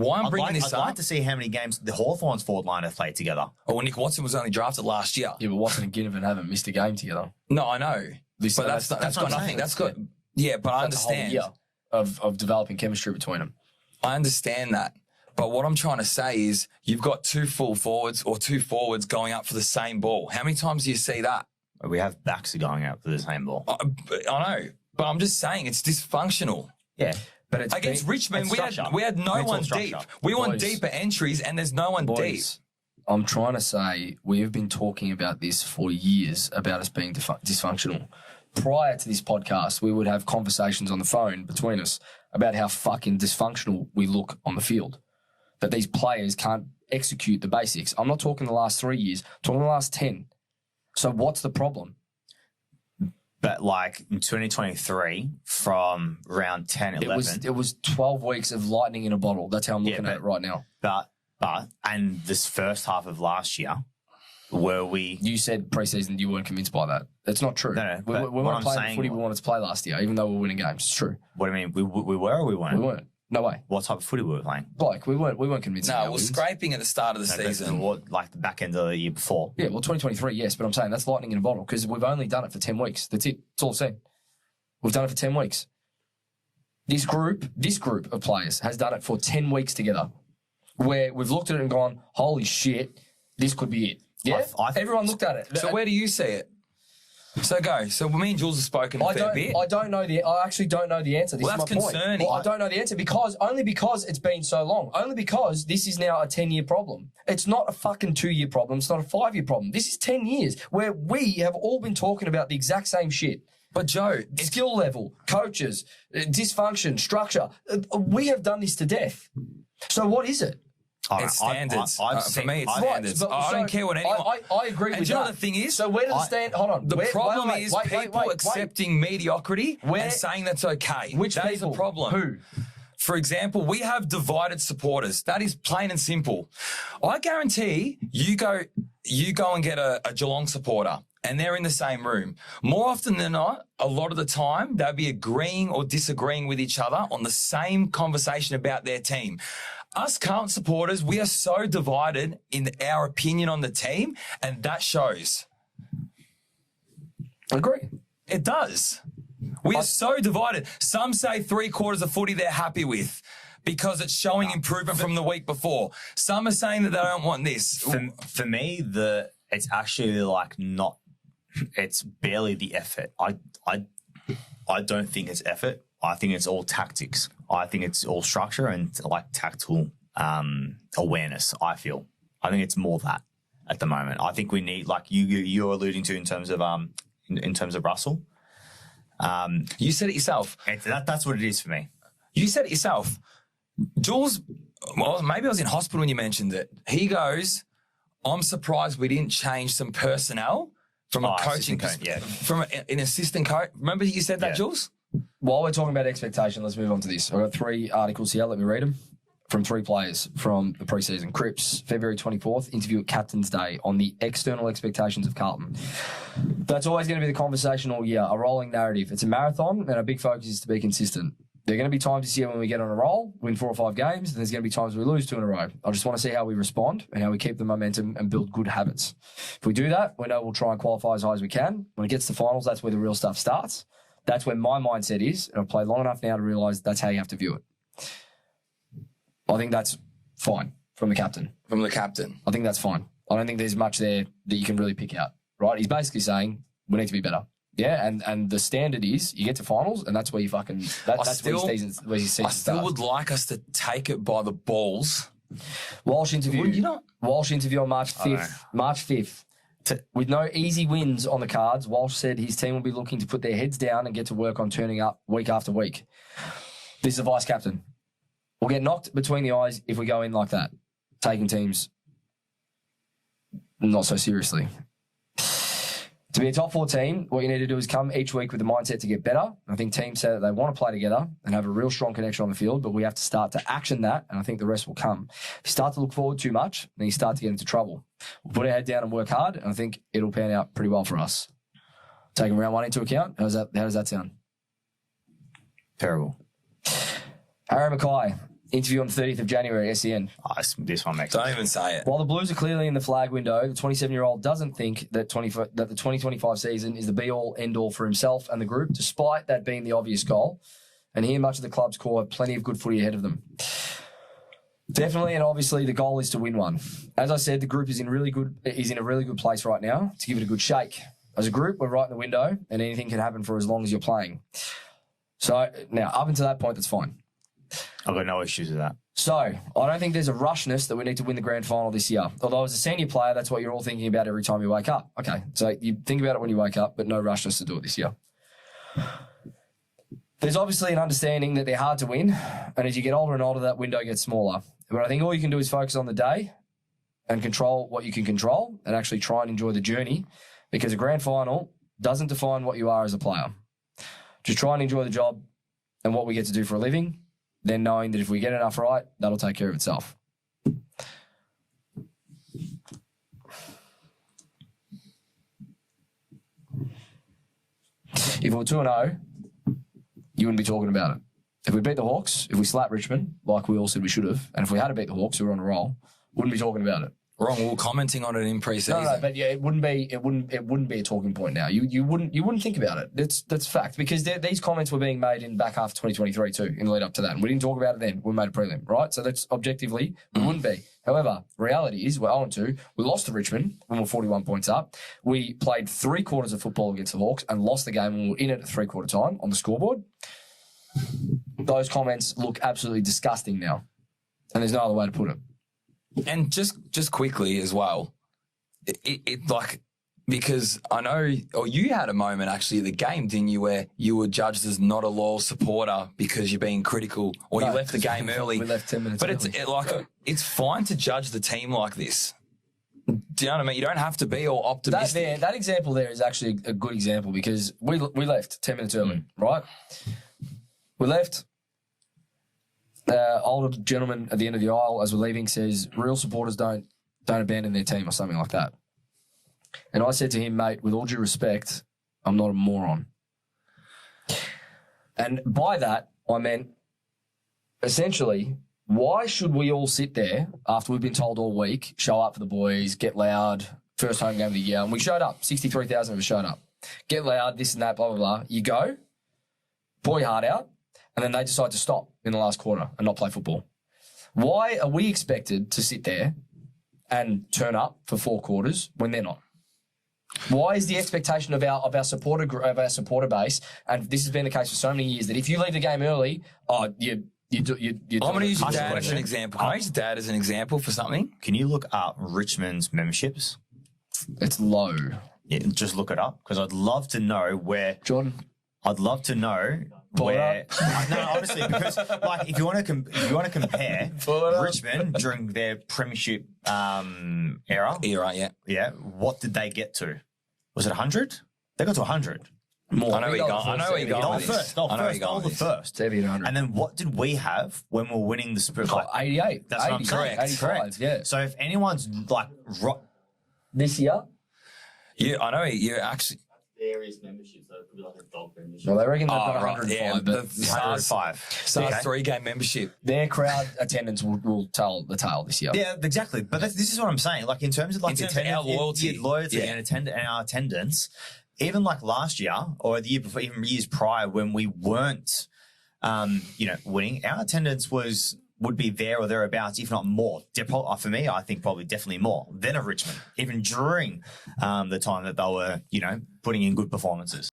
Why I'm bringing this I'd up? like to see how many games the Hawthorns forward line have played together. Oh, well, Nick Watson was only drafted last year. Yeah, but Watson and Ginnivan haven't missed a game together. No, I know. But that's got nothing. That's got... Yeah, but I understand. That's a whole year of developing chemistry between them. I understand that. But what I'm trying to say is you've got two full forwards or two forwards going up for the same ball. How many times do you see that? We have backs going out for the same ball. I know. But I'm just saying it's dysfunctional. Yeah. But it's Against Richmond, we had no one deep. We want deeper entries, and there's no one deep. I'm trying to say we have been talking about this for years, about us being dysfunctional. Prior to this podcast, we would have conversations on the phone between us about how fucking dysfunctional we look on the field. That these players can't execute the basics. I'm not talking the last 3 years, I'm talking the last 10. So what's the problem? But like in 2023, from round 10, 11. It was 12 weeks of lightning in a bottle. That's how I'm looking at it right now. But, and this first half of last year, were we... You said preseason you weren't convinced by that. That's not true. No, we weren't playing the footy we wanted to play last year, even though we were winning games. It's true. What do you mean? We were or we weren't? We weren't. No way. What type of footy were we playing? Like, we weren't convinced. No, we're scraping at the start of the season. Like the back end of the year before. Yeah, well, 2023, yes, but I'm saying that's lightning in a bottle because we've only done it for 10 weeks. That's it. That's all I've seen. We've done it for 10 weeks. This group of players has done it for 10 weeks together where we've looked at it and gone, holy shit, this could be it. Yeah, everyone looked at it. So where do you see it? So go. So me and Jules have spoken a fair bit. I actually don't know the answer. This is my concerning. Point. Well, I don't know the answer only because it's been so long. Only because this is now a 10-year problem. It's not a fucking 2-year problem. It's not a 5-year problem. This is 10 years where we have all been talking about the exact same shit. But Joe, skill level, coaches, dysfunction, structure. We have done this to death. So what is it? It's standards. For me, it's standards. I don't care what anyone... I agree with that. And do you know what the thing is? So where does it stand? Hold on. The problem is people accepting mediocrity and saying that's okay. That is the problem. Who? For example, we have divided supporters. That is plain and simple. I guarantee you go and get a Geelong supporter and they're in the same room. More often than not, a lot of the time, they'll be agreeing or disagreeing with each other on the same conversation about their team. Us Carlton supporters, we are so divided in our opinion on the team, and that shows. I agree. It does. We are so divided. Some say 3/4 of footy they're happy with because it's showing improvement from the week before. Some are saying that they don't want this. For me, it's actually like not... It's barely the effort. I don't think it's effort. I think it's all tactics. I think it's all structure and like tactical awareness. I think it's more that at the moment. I think we need, like you're alluding to in terms of Russell. You said it yourself. That's what it is for me. You said it yourself. Jules, well, maybe I was in hospital when you mentioned it. He goes, I'm surprised we didn't change some personnel from a coaching coach. Yeah. From an assistant coach. Remember you said that, Jules? While we're talking about expectation, let's move on to this. I've got 3 articles here. Let me read them. From 3 players from the preseason. Cripps, February 24th, interview at Captain's Day on the external expectations of Carlton. That's always going to be the conversation all year, a rolling narrative. It's a marathon, and our big focus is to be consistent. There are going to be times this year when we get on a roll, win 4 or 5 games, and there's going to be times we lose 2 in a row. I just want to see how we respond and how we keep the momentum and build good habits. If we do that, we know we'll try and qualify as high as we can. When it gets to finals, that's where the real stuff starts. That's where my mindset is, and I've played long enough now to realise that's how you have to view it. I think that's fine from the captain. From the captain. I think that's fine. I don't think there's much there that you can really pick out, right? He's basically saying we need to be better. Yeah, and the standard is you get to finals, and that's where you fucking... That's where your season starts. I still would like us to take it by the balls. Walsh interview. Would you not? Walsh interview on March 5th. March 5th. With no easy wins on the cards, Walsh said his team will be looking to put their heads down and get to work on turning up week after week. This is a vice captain. We'll get knocked between the eyes if we go in like that, taking teams not so seriously. To be a top 4 team, what you need to do is come each week with the mindset to get better. I think teams say that they want to play together and have a real strong connection on the field, but we have to start to action that, and I think the rest will come. If you start to look forward too much, then you start to get into trouble. We'll put our head down and work hard, and I think it'll pan out pretty well for us. Taking round 1 into account, how does that sound? Terrible. Harry Mackay, Interview on the 30th of January, SEN. Oh, this one makes Don't sense. even say it. While the Blues are clearly in the flag window, the 27-year-old doesn't think that the 2025 season is the be-all, end-all for himself and the group, despite that being the obvious goal. And he and much of the club's core have plenty of good footy ahead of them. Definitely and obviously the goal is to win one. As I said, the group is in a really good place right now to give it a good shake. As a group, we're right in the window and anything can happen for as long as you're playing. So now, up until that point, that's fine. I've got no issues with that. So I don't think there's a rushness that we need to win the grand final this year. Although as a senior player, that's what you're all thinking about every time you wake up. Okay, so you think about it when you wake up, but no rushness to do it this year. There's obviously an understanding that they're hard to win, and as you get older and older, that window gets smaller. But I think all you can do is focus on the day and control what you can control and actually try and enjoy the journey, because a grand final doesn't define what you are as a player. Just try and enjoy the job and what we get to do for a living, then knowing that if we get enough right, that'll take care of itself. If we're 2-0, you wouldn't be talking about it. If we beat the Hawks, if we slap Richmond, like we all said we should have, and if we had to beat the Hawks, we were on a roll, wouldn't be talking about it. Wrong. We were commenting on it in pre-season. No, but yeah, it wouldn't be a talking point now. You wouldn't think about it. That's fact, because these comments were being made in back half of 2023 too, in the lead up to that. And we didn't talk about it then. We made a prelim, right? So that's objectively, we wouldn't be. However, reality is we're 0-2. We lost to Richmond when we were 41 points up. We played 3 quarters of football against the Hawks and lost the game when we were in it at 3/4 time on the scoreboard. Those comments look absolutely disgusting now. And there's no other way to put it. And just quickly as well, it like, because I know, or you had a moment actually at the game, didn't you, where you were judged as not a loyal supporter because you're being critical, or you left the game early. We left 10 minutes but early. it's fine to judge the team like this. Do you know what I mean? You don't have to be all optimistic. That example there is actually a good example, because we left 10 minutes early, right? We left. Older gentleman at the end of the aisle as we're leaving says, real supporters don't abandon their team, or something like that. And I said to him, mate, with all due respect, I'm not a moron. And by that, I meant, essentially, why should we all sit there after we've been told all week, show up for the boys, get loud, first home game of the year, and we showed up, 63,000 of us showed up. Get loud, this and that, blah, blah, blah. You go, pour your heart out, and then they decide to stop in the last quarter and not play football. Why are we expected to sit there and turn up for 4 quarters when they're not? Why is the expectation of our supporter base, and this has been the case for so many years, that if you leave the game early, I'm going to use your dad as an example. Can I use your dad as an example for something? Can you look up Richmond's memberships? It's low. Yeah, just look it up, because I'd love to know where. Jordan, I'd love to know where. No, honestly, because like if you want to compare Richmond during their premiership era, yeah, what did they get to? Was it 100? They got to 100. more. I know where you're going. I know where you're going with this. First, the first. 100. And then what did we have when we were winning the Super Bowl? 88. That's what I'm saying. 85, yeah. So if anyone's like This year? Yeah, I know you're actually. Various memberships, so it could be like a dog membership. Well, they reckon they've got right, 105, yeah, but the Stars 3-game membership. their crowd attendance will tell the tale this year. Yeah, exactly. But this is what I'm saying. Like in terms of like In terms of our loyalty. and our attendance, even like last year or the year before, even years prior when we weren't, winning, our attendance would be there or thereabouts, if not more. For me, I think probably definitely more than of Richmond, even during the time that they were, putting in good performances.